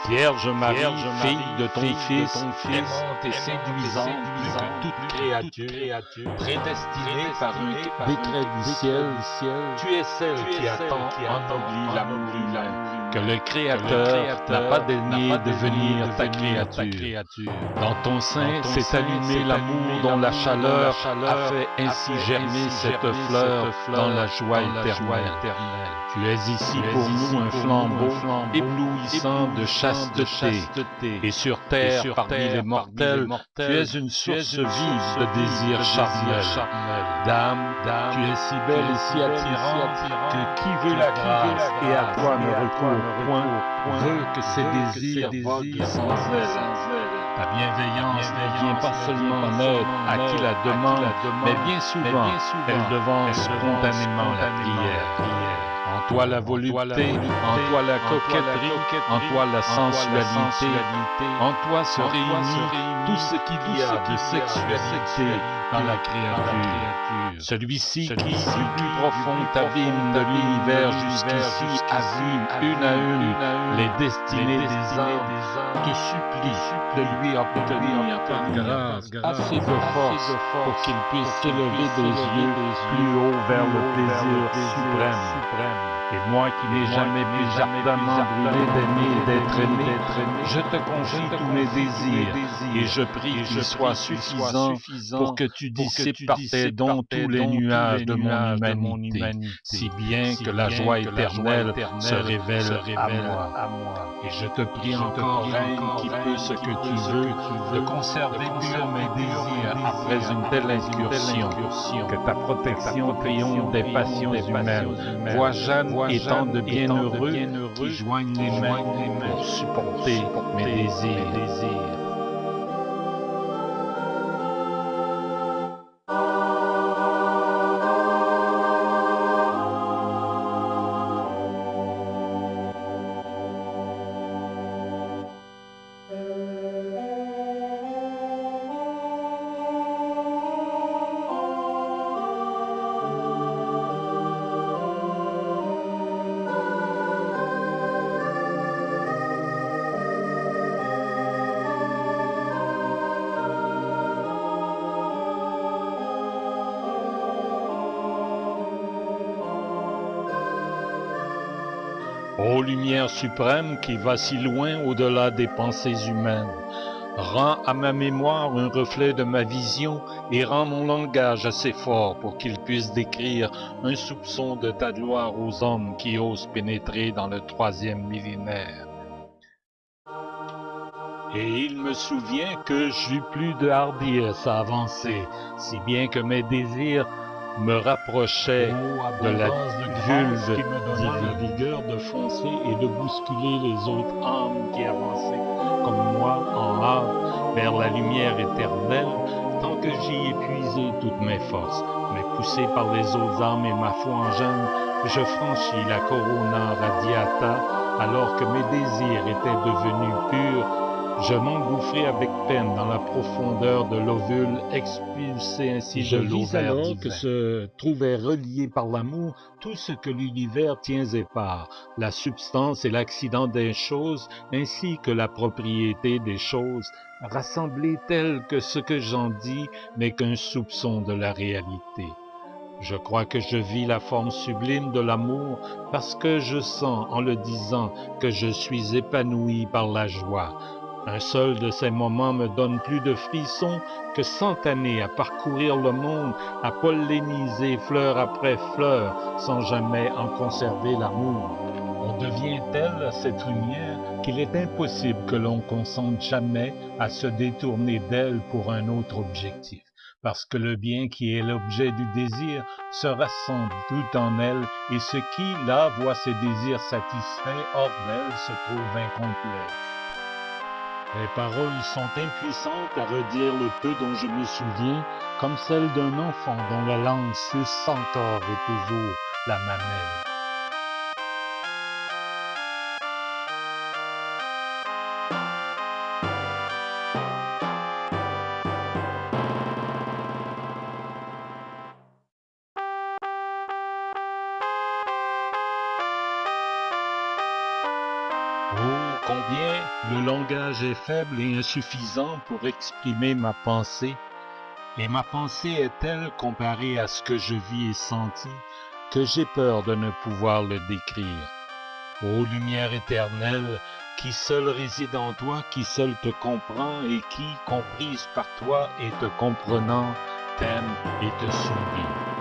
Vierge Marie, fille de ton Fils, aimante et séduisante plus que toute créature, prédestinée par un décret du ciel, tu es celle qui attend ennoblie l'amour humain, que le Créateur n'a pas daigné devenir ta créature. Dans ton sein s'est allumé l'amour dont la chaleur a fait ainsi germer cette fleur dans la joie éternelle. Tu es ici pour nous un flambeau éblouissant de chasteté. Et sur terre, parmi les mortels, tu es une source vive de désir charnel. Dame, tu es si belle et si attirante que qui veut la grâce et à toi ne recourt point, veut que ses désirs voguent sans zèle. Ta bienveillance ne vient pas seulement en aide à qui la demande, mais bien souvent, elle devance spontanément la prière. En toi la volupté, en toi la coquetterie, en toi la sensualité, en toi se réunit tout ce qu'il y a de sexualité dans la créature. Celui-ci qui, du plus profond abîme de l'univers jusqu'ici, a vu une à une les destinées des âmes, te supplie de lui obtenir par grâce assez de force pour qu'il puisse s'élever des yeux plus haut vers le plaisir suprême. Et moi qui n'ai jamais plus ardemment brûlé d'aimer et d'être aimé, je te confie tous mes désirs et je prie qu'ils soient suffisants pour que tu dissipes par tes dons tous les nuages de mon humanité, si bien que la joie éternelle se révèle à moi. Et je te prie encore, Reine, qui peut ce que tu veux, de conserver purs mes désirs après une telle incursion, que ta protection triomphe des passions humaines. Vois Jeanne et tant de bienheureux qui joignent les mains pour supporter mes désirs. Ô lumière suprême qui va si loin au-delà des pensées humaines, rends à ma mémoire un reflet de ma vision et rends mon langage assez fort pour qu'il puisse décrire un soupçon de ta gloire aux hommes qui osent pénétrer dans le 3e millénaire. Et il me souvient que j'eus plus de hardiesse à avancer, si bien que mes désirs me rapprochaient de la vulve qui me donna la vigueur de foncer et de bousculer les autres âmes qui avançaient, comme moi, en hâte, vers la lumière éternelle, tant que j'y épuisai toutes mes forces. Mais poussé par les autres âmes et ma foi en Jeanne, je franchis la Corona Radiata, alors que mes désirs étaient devenus purs. Je m'engouffrai avec peine dans la profondeur de l'ovule, expulsé ainsi de l'ovaire divin. Que se trouvait relié par l'amour tout ce que l'univers tient épars, la substance et l'accident des choses, ainsi que la propriété des choses, rassemblés tels que ce que j'en dis n'est qu'un soupçon de la réalité. Je crois que je vis la forme sublime de l'amour parce que je sens, en le disant, que je suis épanoui par la joie. Un seul de ces moments me donne plus de frissons que 100 années à parcourir le monde, à polliniser fleur après fleur, sans jamais en conserver l'amour. On devient tel à cette lumière qu'il est impossible que l'on consente jamais à se détourner d'elle pour un autre objectif, parce que le bien qui est l'objet du désir se rassemble tout en elle, et ce qui, là, voit ses désirs satisfaits hors d'elle se trouve incomplet. Les paroles sont impuissantes à redire le peu dont je me souviens, comme celle d'un enfant dont la langue suce encore et toujours la mamelle. Oh, combien le langage est faible et insuffisant pour exprimer ma pensée, et ma pensée est telle comparée à ce que je vis et senti, que j'ai peur de ne pouvoir le décrire. Ô lumière éternelle, qui seule réside en toi, qui seule te comprend et qui, comprise par toi et te comprenant, t'aime et te sourit.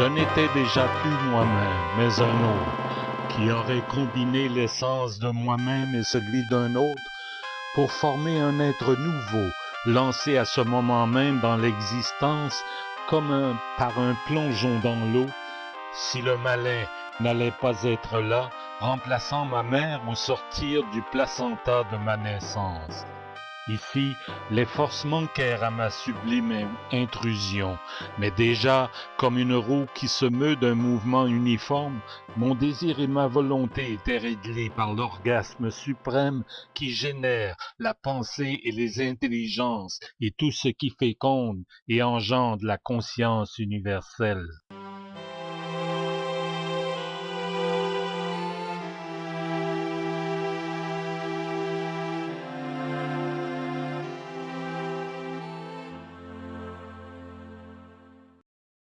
Je n'étais déjà plus moi-même, mais un autre, qui aurait combiné l'essence de moi-même et celui d'un autre pour former un être nouveau, lancé à ce moment même dans l'existence comme par un plongeon dans l'eau, si le malin n'allait pas être là, remplaçant ma mère au sortir du placenta de ma naissance. Ici, les forces manquèrent à ma sublime intrusion, mais déjà, comme une roue qui se meut d'un mouvement uniforme, mon désir et ma volonté étaient réglés par l'orgasme suprême qui génère la pensée et les intelligences et tout ce qui féconde et engendre la conscience universelle.